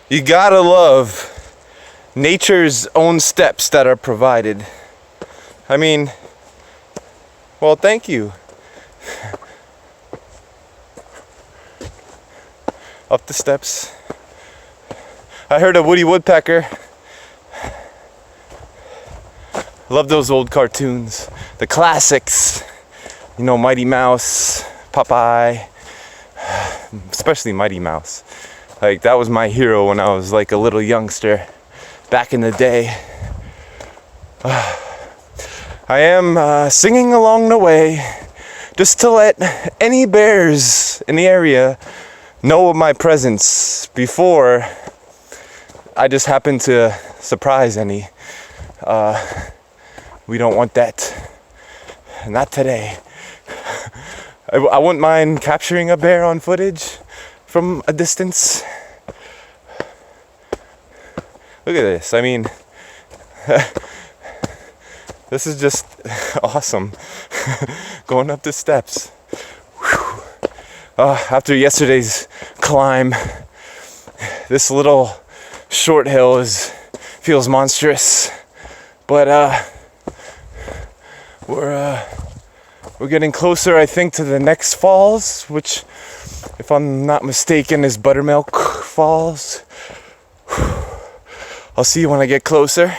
You gotta love nature's own steps that are provided. I mean, well, thank you. Up the steps. I heard a Woody Woodpecker. Love those old cartoons, the classics. You know, Mighty Mouse, Popeye, especially Mighty Mouse. Like, that was my hero when I was like a little youngster back in the day. I am singing along the way just to let any bears in the area know of my presence before I just happen to surprise any. We don't want that. Not today. I wouldn't mind capturing a bear on footage from a distance. Look at this. I mean, this is just awesome. Going up the steps. After yesterday's climb, this little short hill feels monstrous, but we're getting closer, I think, to the next falls, which, if I'm not mistaken, is Buttermilk Falls. I'll see you when I get closer.